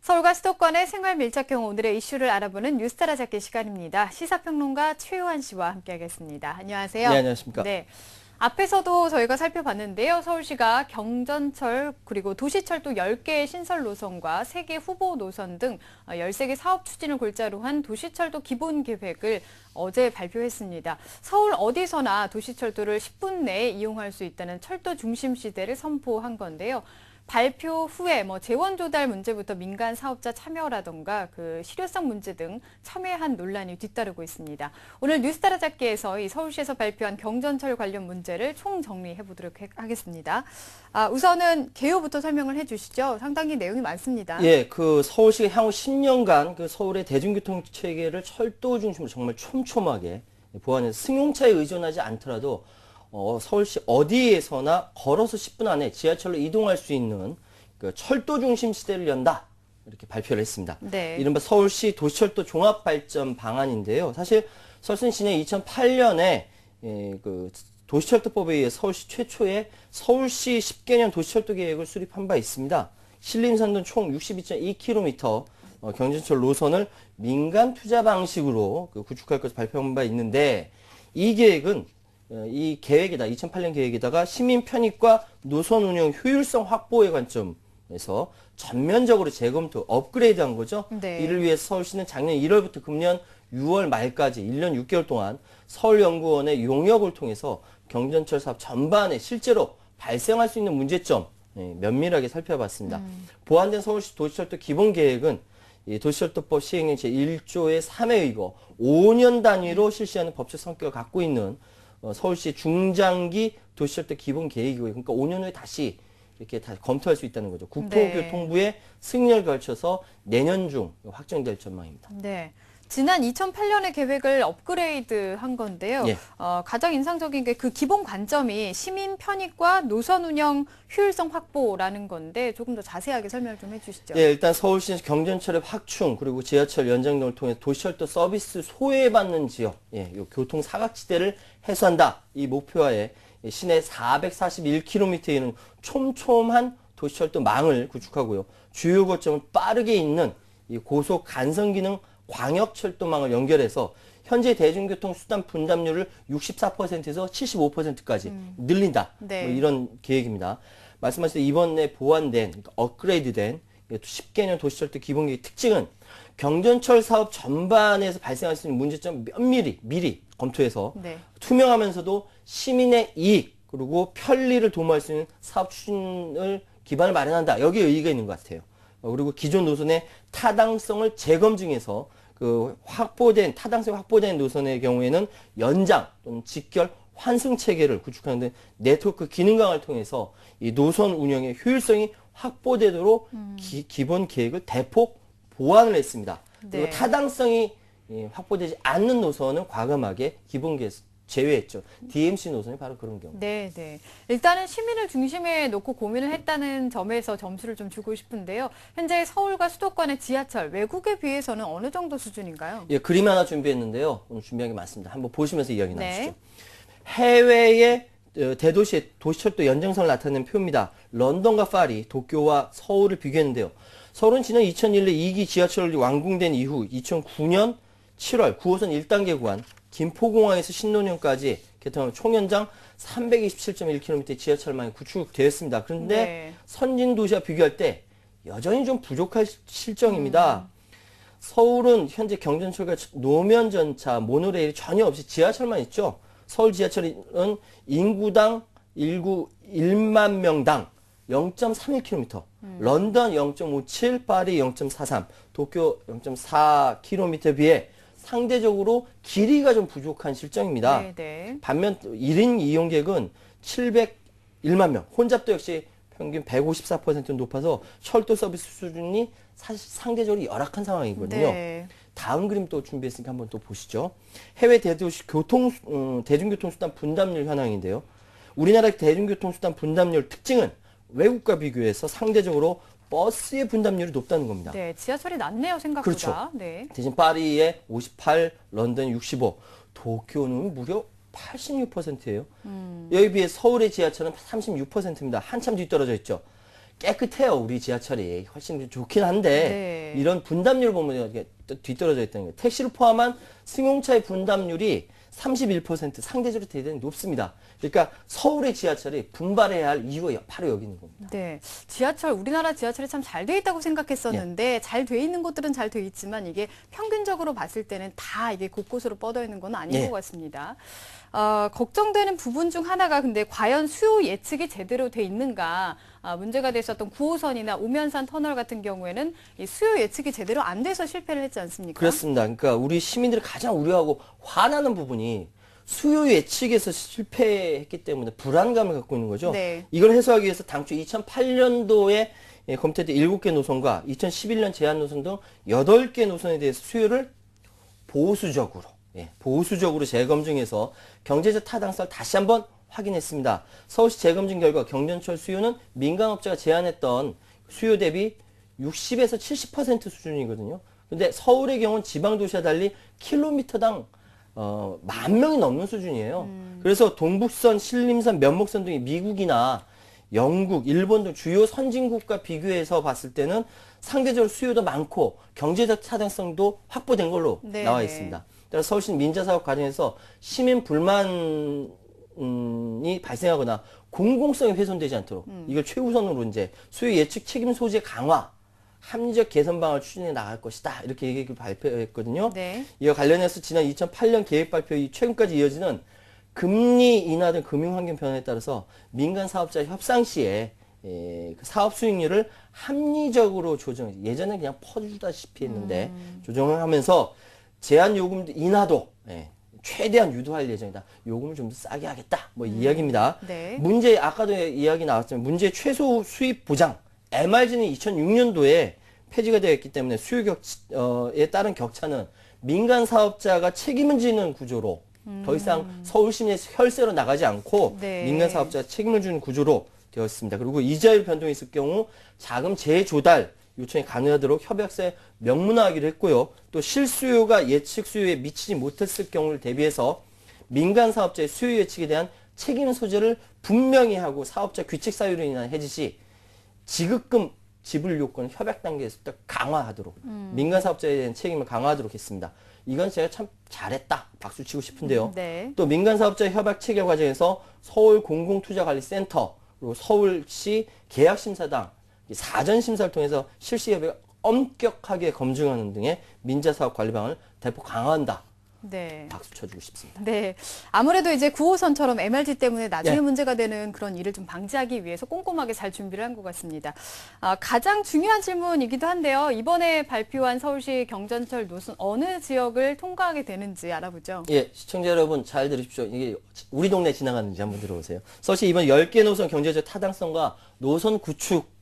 서울과 수도권의 생활 밀착형 오늘의 이슈를 알아보는 뉴스 따라잡기 시간입니다. 시사평론가 최요한 씨와 함께하겠습니다. 안녕하세요. 네, 안녕하십니까. 네. 앞에서도 저희가 살펴봤는데요. 서울시가 경전철 그리고 도시철도 10개의 신설 노선과 3개 후보 노선 등 13개 사업 추진을 골자로 한 도시철도 기본 계획을 어제 발표했습니다. 서울 어디서나 도시철도를 10분 내에 이용할 수 있다는 철도 중심 시대를 선포한 건데요. 발표 후에 재원 조달 문제부터 민간 사업자 참여라던가 실효성 문제 등 첨예한 논란이 뒤따르고 있습니다. 오늘 뉴스 따라잡기에서 이 서울시에서 발표한 경전철 관련 문제를 총정리해 보도록 하겠습니다. 우선은 개요부터 설명을 해주시죠. 상당히 내용이 많습니다. 예, 서울시가 향후 10년간 서울의 대중교통 체계를 철도 중심으로 정말 촘촘하게 보완해서 승용차에 의존하지 않더라도 서울시 어디에서나 걸어서 10분 안에 지하철로 이동할 수 있는 철도 중심 시대를 연다. 이렇게 발표를 했습니다. 네. 이른바 서울시 도시철도 종합발전 방안인데요. 사실 설순시는 2008년에 도시철도법에 의해 서울시 최초의 서울시 10개년 도시철도 계획을 수립한 바 있습니다. 신림산도 총 62.2km 경전철 노선을 민간 투자 방식으로 구축할 것을 발표한 바 있는데 이 계획은 이 계획에다 2008년 계획에다가 시민 편익과 노선 운영 효율성 확보의 관점에서 전면적으로 재검토, 업그레이드한 거죠. 네. 이를 위해서 서울시는 작년 1월부터 금년 6월 말까지 1년 6개월 동안 서울연구원의 용역을 통해서 경전철 사업 전반에 실제로 발생할 수 있는 문제점 면밀하게 살펴봤습니다. 보완된 서울시 도시철도 기본계획은 이 도시철도법 시행령 제1조의 3에 의거 5년 단위로 실시하는 법적 성격을 갖고 있는 서울시 중장기 도시철도 기본 계획이고요. 그러니까 5년 후에 다시 이렇게 다시 검토할 수 있다는 거죠. 국토교통부의 승인을 거쳐서 내년 중 확정될 전망입니다. 네. 지난 2008년의 계획을 업그레이드한 건데요. 예. 가장 인상적인 게 그 기본 관점이 시민 편익과 노선 운영 효율성 확보라는 건데 조금 더 자세하게 설명을 좀 해주시죠. 예, 일단 서울시는 경전철의 확충 그리고 지하철 연장 등을 통해 도시철도 서비스 소외받는 지역, 요 교통 사각지대를 해소한다. 이 목표하에 시내 441km에 이르는 촘촘한 도시철도 망을 구축하고요. 주요 거점을 빠르게 잇는 이 고속 간선 기능 광역철도망을 연결해서 현재 대중교통 수단 분담률을 64%에서 75%까지 늘린다. 네. 이런 계획입니다. 말씀하신 대로 이번에 보완된, 그러니까 업그레이드된 10개년 도시철도 기본계획 특징은 경전철 사업 전반에서 발생할 수 있는 문제점 미리 검토해서 네. 투명하면서도 시민의 이익 그리고 편리를 도모할 수 있는 사업 추진을 기반을 마련한다. 여기에 의의가 있는 것 같아요. 그리고 기존 노선의 타당성을 재검증해서 타당성이 확보된 노선의 경우에는 연장 또는 직결 환승 체계를 구축하는데 네트워크 기능 강화를 통해서 이 노선 운영의 효율성이 확보되도록 기본 계획을 대폭 보완을 했습니다. 네. 그리고 타당성이 확보되지 않는 노선은 과감하게 기본 계획 제외했죠. DMC 노선이 바로 그런 경우. 네. 일단은 시민을 중심에 놓고 고민을 했다는 점에서 점수를 좀 주고 싶은데요. 현재 서울과 수도권의 지하철, 외국에 비해서는 어느 정도 수준인가요? 예, 그림 하나 준비했는데요. 오늘 준비한 게 많습니다. 한번 보시면서 이야기 네. 나누시죠. 해외의 대도시의 도시철도 연장선을 나타내는 표입니다. 런던과 파리, 도쿄와 서울을 비교했는데요. 서울은 지난 2001년 2기 지하철이 완공된 이후 2009년 7월 9호선 1단계 구간 김포공항에서 신논현까지 개통하면 총연장 327.1km 지하철망이 구축되었습니다. 그런데 네. 선진 도시와 비교할 때 여전히 좀 부족할 실정입니다. 서울은 현재 경전철과 노면 전차, 모노레일이 전혀 없이 지하철만 있죠. 서울 지하철은 인구당 1만 명당 0.31km, 런던 0.57, 파리 0.43, 도쿄 0.4km에 비해 상대적으로 길이가 좀 부족한 실정입니다. 네. 반면 1인 이용객은 701만 명, 혼잡도 역시 평균 154% 높아서 철도 서비스 수준이 사실 상대적으로 열악한 상황이거든요. 네. 다음 그림 또 준비했으니까 한번 또 보시죠. 해외 대도시 대중교통수단 분담률 현황인데요. 우리나라 대중교통수단 분담률 특징은 외국과 비교해서 상대적으로 버스의 분담률이 높다는 겁니다. 네, 지하철이 낮네요, 생각보다. 그렇죠. 네. 대신 파리의 58, 런던 65, 도쿄는 무려 86%예요. 여기에 비해 서울의 지하철은 36%입니다. 한참 뒤떨어져 있죠. 깨끗해요. 우리 지하철이 훨씬 좋긴 한데 네. 이런 분담률을 보면 이게 또 뒤떨어져 있다는 거예요. 택시를 포함한 승용차의 분담률이 31% 상대적으로 대단히 높습니다. 그러니까 서울의 지하철이 분발해야 할 이유가 바로 여기 있는 겁니다. 네, 지하철, 우리나라 지하철이 참 잘 돼 있다고 생각했었는데 잘 돼 있는 곳들은 잘 돼 있지만 이게 평균적으로 봤을 때는 다 이게 곳곳으로 뻗어 있는 건 아닌 예. 것 같습니다. 걱정되는 부분 중 하나가 근데 과연 수요 예측이 제대로 돼 있는가? 문제가 됐었던 9호선이나 우면산 터널 같은 경우에는 이 수요 예측이 제대로 안 돼서 실패를 했지 않습니까? 그렇습니다. 그러니까 우리 시민들이 가장 우려하고 화나는 부분이 수요 예측에서 실패했기 때문에 불안감을 갖고 있는 거죠. 네. 이걸 해소하기 위해서 당초 2008년도에 검토했던 7개 노선과 2011년 제한 노선 등 8개 노선에 대해서 수요를 보수적으로 재검증해서 경제적 타당성을 다시 한번 확인했습니다. 서울시 재검증 결과 경전철 수요는 민간업자가 제안했던 수요 대비 60에서 70% 수준이거든요. 근데 서울의 경우는 지방도시와 달리 킬로미터당 10,000명이 넘는 수준이에요. 그래서 동북선, 신림선, 면목선 등이 미국이나 영국, 일본 등 주요 선진국과 비교해서 봤을 때는 상대적으로 수요도 많고 경제적 타당성도 확보된 걸로 네, 나와 네. 있습니다. 따라서 서울시는 민자사업 과정에서 시민 불만이 발생하거나 공공성이 훼손되지 않도록 이걸 최우선으로 이제 수요 예측 책임 소재 강화, 합리적 개선 방안을 추진해 나갈 것이다. 이렇게 얘기를 발표했거든요. 네. 이와 관련해서 지난 2008년 계획 발표 이 최근까지 이어지는 금리 인하 등 금융환경 변화에 따라서 민간 사업자 협상 시에 그 사업 수익률을 합리적으로 조정, 예전에 그냥 퍼주다시피 했는데 조정을 하면서 제한 요금 인하도 최대한 유도할 예정이다. 요금을 좀 더 싸게 하겠다. 뭐 이 이야기입니다. 네. 문제 아까도 이야기 나왔지만 문제 최소 수입 보장 MRG는 2006년도에 폐지가 되었기 때문에 수요에 따른 격차는 민간 사업자가 책임을 지는 구조로 더 이상 서울시민의 혈세로 나가지 않고 네. 민간 사업자가 책임을 지는 구조로 되었습니다. 그리고 이자율 변동이 있을 경우 자금 재조달 요청이 가능하도록 협약서에 명문화하기로 했고요. 또 실수요가 예측 수요에 미치지 못했을 경우를 대비해서 민간 사업자의 수요 예측에 대한 책임 소재를 분명히 하고 사업자 규칙 사유로 인한 해지 시 지급금 지불 요건을 협약 단계에서부터 강화하도록 민간 사업자에 대한 책임을 강화하도록 했습니다. 이건 제가 참 잘했다 박수 치고 싶은데요. 네. 또 민간 사업자 협약 체결 과정에서 서울 공공투자관리센터 그리고 서울시 계약심사당 사전 심사를 통해서 실시 협약을 엄격하게 검증하는 등의 민자사업 관리 방안을 대폭 강화한다. 네. 박수 쳐주고 싶습니다. 네. 아무래도 이제 9호선처럼 MRT 때문에 나중에 예. 문제가 되는 그런 일을 좀 방지하기 위해서 꼼꼼하게 잘 준비를 한 것 같습니다. 가장 중요한 질문이기도 한데요. 이번에 발표한 서울시 경전철 노선 어느 지역을 통과하게 되는지 알아보죠. 예, 시청자 여러분 잘 들으십시오. 이게 우리 동네 지나가는지 한번 들어보세요. 서울시 이번 10개 노선 경제적 타당성과 노선 구축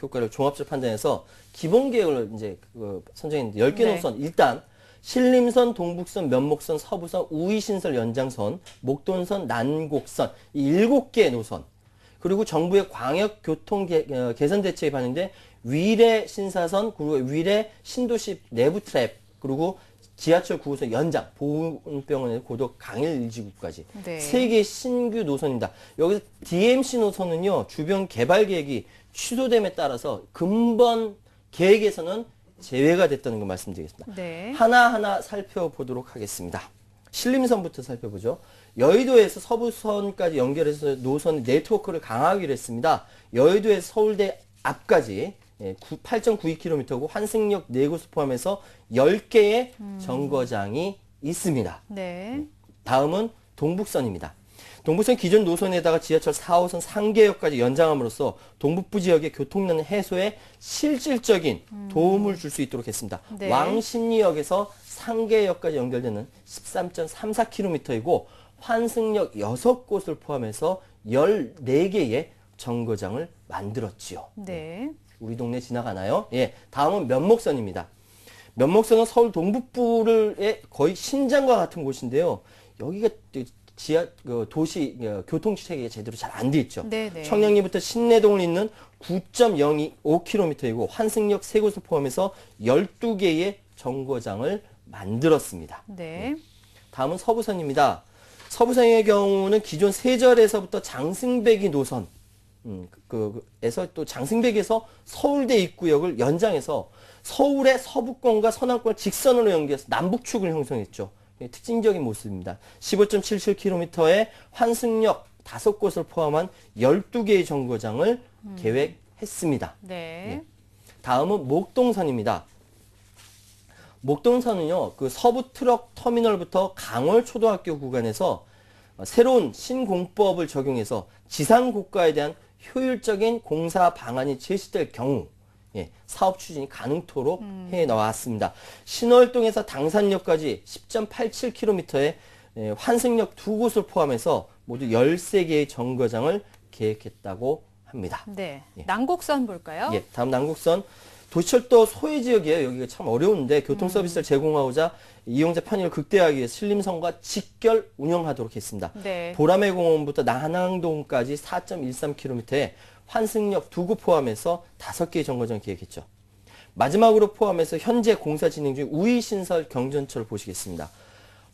효과를 종합적 판단해서 기본 계획을 이제 선정했는데 10개 네. 노선 일단 신림선, 동북선, 면목선, 서부선, 우이신설 연장선, 목돈선, 난곡선 이 7개 노선 그리고 정부의 광역 교통 개선 대책에 반영된 위례 신사선 그리고 위례 신도시 내부 트랩 그리고 지하철 9호선 연장 보훈병원의 고덕 강일 1지구까지 네. 3개 신규 노선입니다. 여기서 DMC 노선은요 주변 개발 계획이 취소됨에 따라서 근본 계획에서는 제외가 됐다는 걸 말씀드리겠습니다. 네. 하나하나 살펴보도록 하겠습니다. 신림선부터 살펴보죠. 여의도에서 서부선까지 연결해서 노선 네트워크를 강화하기로 했습니다. 여의도에서 서울대 앞까지 8.92km고 환승역 4곳을 포함해서 10개의 정거장이 있습니다. 네. 다음은 동북선입니다. 동북선 기존 노선에다가 지하철 4호선 상계역까지 연장함으로써 동북부 지역의 교통난 해소에 실질적인 도움을 줄 수 있도록 했습니다. 네. 왕십리역에서 상계역까지 연결되는 13.34km이고 환승역 6곳을 포함해서 14개의 정거장을 만들었지요. 네. 우리 동네 지나가나요? 예. 다음은 면목선입니다. 면목선은 서울 동북부의 거의 신장과 같은 곳인데요. 여기가 도시 교통 체계가 제대로 잘 안 돼 있죠. 네네. 청량리부터 신내동을 잇는 9.05km이고 환승역 3곳을 포함해서 12개의 정거장을 만들었습니다. 네. 다음은 서부선입니다. 서부선의 경우는 기존 세절에서부터 장승배기 노선 에서 또 장승백에서 서울대 입구역을 연장해서 서울의 서부권과 서남권을 직선으로 연계해서 남북축을 형성했죠. 특징적인 모습입니다. 15.77km의 환승역 5곳을 포함한 12개의 정거장을 계획했습니다. 네. 다음은 목동선입니다. 목동선은요, 그 서부 트럭 터미널부터 강월 초등학교 구간에서 새로운 신공법을 적용해서 지상 고가에 대한 효율적인 공사 방안이 제시될 경우 사업 추진이 가능토록 해 나왔습니다. 신월동에서 당산역까지 10.87km의 환승역 2곳을 포함해서 모두 13개의 정거장을 계획했다고 합니다. 네. 난곡선 볼까요? 예, 다음 난곡선. 도시철도 소외 지역이에요. 여기가 참 어려운데 교통 서비스를 제공하고자 이용자 편의를 극대화하기 위해 신림선과 직결 운영하도록 했습니다. 네. 보라매 공원부터 남항동까지 4.13km의 환승역 2곳 포함해서 5개의 정거장 계획했죠. 마지막으로 포함해서 현재 공사 진행 중 우이신설 경전철 보시겠습니다.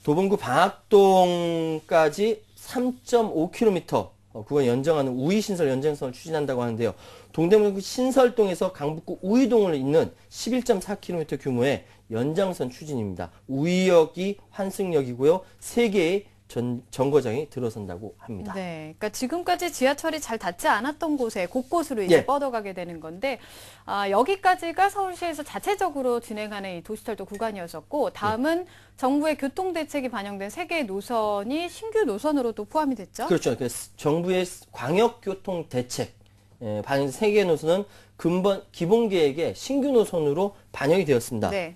도봉구 방학동까지 3.5km 구간 연장하는 우이신설 연장선을 추진한다고 하는데요. 동대문 신설동에서 강북구 우이동을 잇는 11.4km 규모의 연장선 추진입니다. 우이역이 환승역이고요. 3개의 정거장이 들어선다고 합니다. 네, 그러니까 지금까지 지하철이 잘 닿지 않았던 곳에 곳곳으로 이제 예. 뻗어가게 되는 건데 여기까지가 서울시에서 자체적으로 진행하는 이 도시철도 구간이었었고 다음은 정부의 교통대책이 반영된 3개의 노선이 신규 노선으로 또 포함이 됐죠? 그렇죠. 정부의 광역교통대책 반영 3개의 노선은 근본 기본계획의 신규 노선으로 반영이 되었습니다. 네.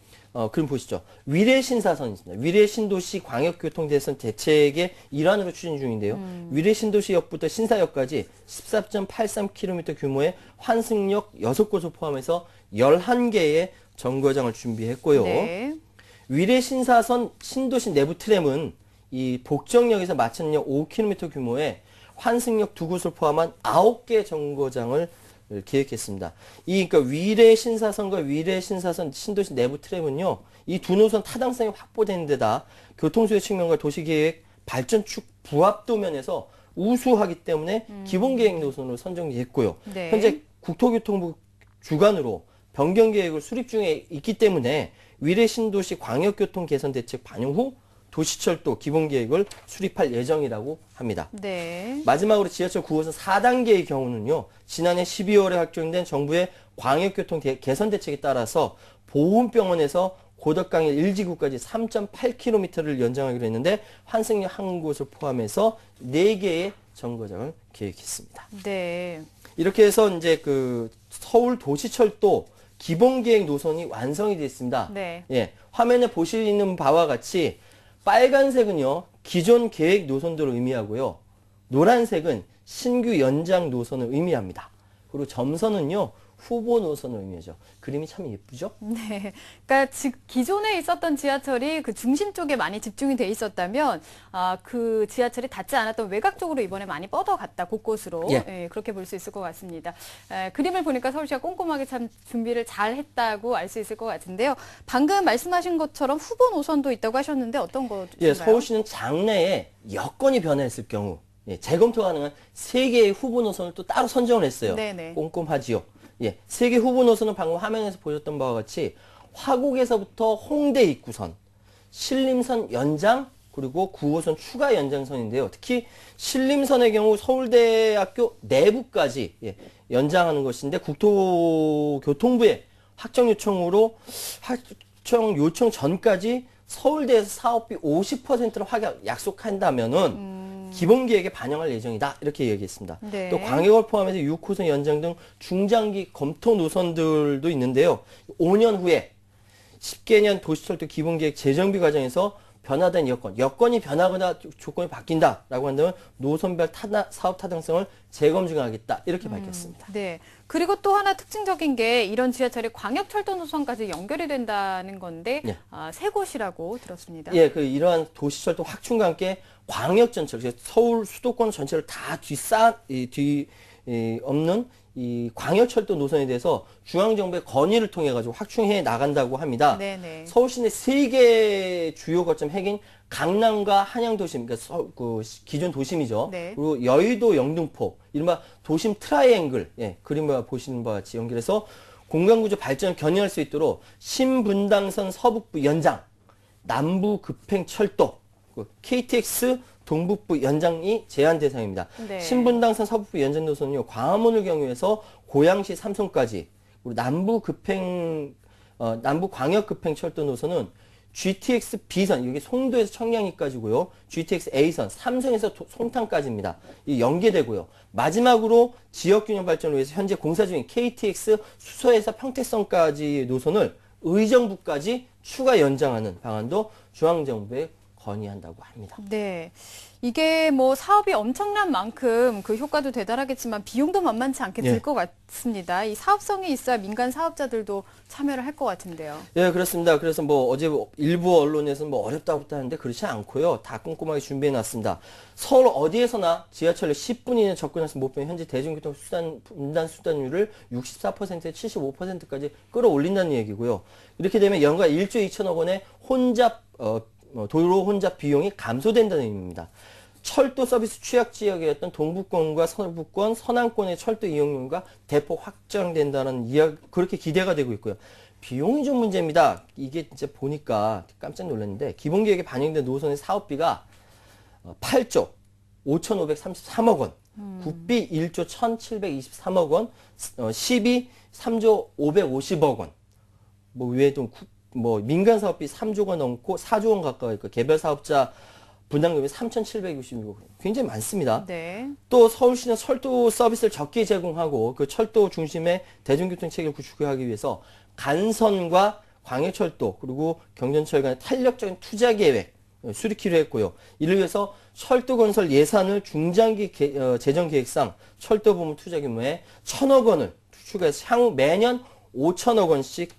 그럼 보시죠. 위례신사선이 있습니다. 위례신도시 광역교통대선 대책의 일환으로 추진 중인데요. 위례신도시역부터 신사역까지 14.83km 규모의 환승역 6곳을 포함해서 11개의 정거장을 준비했고요. 네. 위례신사선 신도시 내부 트램은 이 복정역에서 마천역 5km 규모의 환승역 2곳을 포함한 9개 정거장을 계획했습니다. 그러니까 위례 신사선과 위례 신사선 신도시 내부 트램은요, 이 두 노선 타당성이 확보되는 데다 교통수요 측면과 도시계획 발전축 부합도 면에서 우수하기 때문에 기본계획 노선으로 선정됐고요. 네. 현재 국토교통부 주관으로 변경계획을 수립 중에 있기 때문에 위례 신도시 광역교통 개선 대책 반영 후 도시철도 기본계획을 수립할 예정이라고 합니다. 네. 마지막으로 지하철 9호선 4단계의 경우는요, 지난해 12월에 확정된 정부의 광역교통 개선 대책에 따라서 보훈병원에서 고덕강일 1지구까지 3.8km를 연장하기로 했는데 환승역 한 곳을 포함해서 4개의 정거장을 계획했습니다. 네. 이렇게 해서 이제 그 서울 도시철도 기본계획 노선이 완성이 됐습니다. 네. 예, 화면에 보시는 바와 같이 빨간색은요, 기존 계획 노선들을 의미하고요. 노란색은 신규 연장 노선을 의미합니다. 그리고 점선은요, 후보 노선을 의미하죠. 그림이 참 예쁘죠? 네. 그러니까 기존에 있었던 지하철이 그 중심 쪽에 많이 집중이 돼 있었다면 그 지하철이 닿지 않았던 외곽 쪽으로 이번에 많이 뻗어갔다. 곳곳으로. 예. 예, 그렇게 볼 수 있을 것 같습니다. 그림을 보니까 서울시가 꼼꼼하게 참 준비를 잘 했다고 알 수 있을 것 같은데요. 방금 말씀하신 것처럼 후보 노선도 있다고 하셨는데 어떤 거인가요? 예, 서울시는 장래에 여건이 변화했을 경우 재검토 가능한 3개의 후보 노선을 또 따로 선정을 했어요. 네네. 꼼꼼하지요. 예, 3개 후보 노선은 방금 화면에서 보셨던 바와 같이 화곡에서부터 홍대 입구선, 신림선 연장, 그리고 9호선 추가 연장선인데요. 특히 신림선의 경우 서울대학교 내부까지 연장하는 것인데 국토교통부의 확정 요청으로 확정 요청 전까지 서울대에서 사업비 50%를 약속한다면은 기본계획에 반영할 예정이다. 이렇게 얘기했습니다. 네. 또 광역을 포함해서 6호선 연장 등 중장기 검토 노선들도 있는데요. 5년 후에 10개년 도시철도 기본계획 재정비 과정에서 변화된 여건이 변하거나 조건이 바뀐다라고 한다면 노선별 사업 타당성을 재검증하겠다. 이렇게 밝혔습니다. 네. 그리고 또 하나 특징적인 게 이런 지하철이 광역철도 노선까지 연결이 된다는 건데 예. 3곳이라고 들었습니다. 예, 이러한 도시철도 확충과 함께 광역전철, 서울 수도권 전체를 다 뒤엎는 이 광역철도 노선에 대해서 중앙정부의 건의를 통해 가지고 확충해 나간다고 합니다. 네네. 서울 시내 3개 주요 거점 핵인 강남과 한양 도심, 그러니까 기존 도심이죠. 네. 그리고 여의도, 영등포, 이른바 도심 트라이앵글, 예, 그림과 보시는 바와 같이 연결해서 공간구조 발전을 견인할 수 있도록 신분당선 서북부 연장, 남부 급행철도, KTX 동북부 연장이 제한 대상입니다. 네. 신분당선 서북부 연장 노선은요, 광화문을 경유해서 고양시 삼성까지, 그리고 남부 광역 급행철도 노선은 GTX B선, 여기 송도에서 청량리까지고요. GTX A선, 삼성에서 송탄까지입니다. 이 연계되고요. 마지막으로 지역균형 발전을 위해서 현재 공사 중인 KTX 수서에서 평택선까지 노선을 의정부까지 추가 연장하는 방안도 중앙정부에 건의한다고 합니다. 네. 이게 뭐 사업이 엄청난 만큼 그 효과도 대단하겠지만 비용도 만만치 않게 들 예. 것 같습니다. 이 사업성이 있어야 민간 사업자들도 참여를 할 것 같은데요. 예, 그렇습니다. 그래서 뭐 어제 일부 언론에서는 뭐 어렵다고 하는데 그렇지 않고요. 다 꼼꼼하게 준비해 놨습니다. 서울 어디에서나 지하철에 10분 이내 접근해서 못 빼는 현재 대중교통 분단 수단율을 64%에 75%까지 끌어올린다는 얘기고요. 이렇게 되면 연간 1조 2천억 원의 도로 혼잡 비용이 감소된다는 의미입니다. 철도 서비스 취약 지역이었던 동부권과 서부권, 서남권의 철도 이용률과 대폭 확장된다는 이야기, 그렇게 기대가 되고 있고요. 비용이 좀 문제입니다. 이게 진짜 보니까 깜짝 놀랐는데, 기본계획에 반영된 노선의 사업비가 8조 5,533억 원, 국비 1조 1,723억 원, 시비 3조 550억 원, 뭐 외에도 민간 사업비 3조가 넘고 4조 원 가까이 있고 개별 사업자 분담금이 3,766억 원. 굉장히 많습니다. 네. 또 서울시는 철도 서비스를 적게 제공하고 그 철도 중심의 대중교통 체계를 구축하기 위해서 간선과 광역철도 그리고 경전철 간의 탄력적인 투자 계획 수립키로 했고요. 이를 위해서 철도 건설 예산을 중장기 재정 계획상 철도 부문 투자 규모에 1,000억 원을 추가해서 향후 매년 5천억 원씩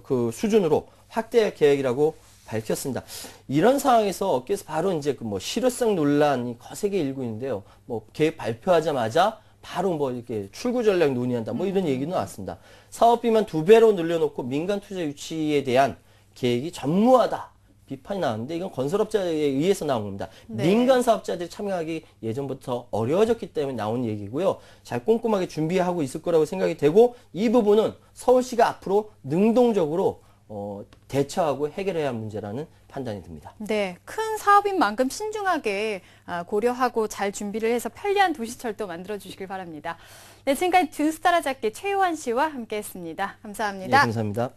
그 수준으로 확대할 계획이라고 밝혔습니다. 이런 상황에서 업계에서 바로 이제 그 뭐 실효성 논란이 거세게 일고 있는데요. 뭐 계획 발표하자마자 바로 뭐 이렇게 출구 전략 논의한다. 뭐 이런 얘기는 나왔습니다. 사업비만 2배로 늘려놓고 민간 투자 유치에 대한 계획이 전무하다. 비판이 나왔는데 이건 건설업자에 의해서 나온 겁니다. 네. 민간 사업자들이 참여하기 예전부터 어려워졌기 때문에 나온 얘기고요. 잘 꼼꼼하게 준비하고 있을 거라고 생각이 되고 이 부분은 서울시가 앞으로 능동적으로 대처하고 해결해야 할 문제라는 판단이 듭니다. 네, 큰 사업인 만큼 신중하게 고려하고 잘 준비를 해서 편리한 도시철도 만들어 주시길 바랍니다. 네, 지금까지 뉴스타라 잡기 최요한 씨와 함께했습니다. 감사합니다. 네, 감사합니다.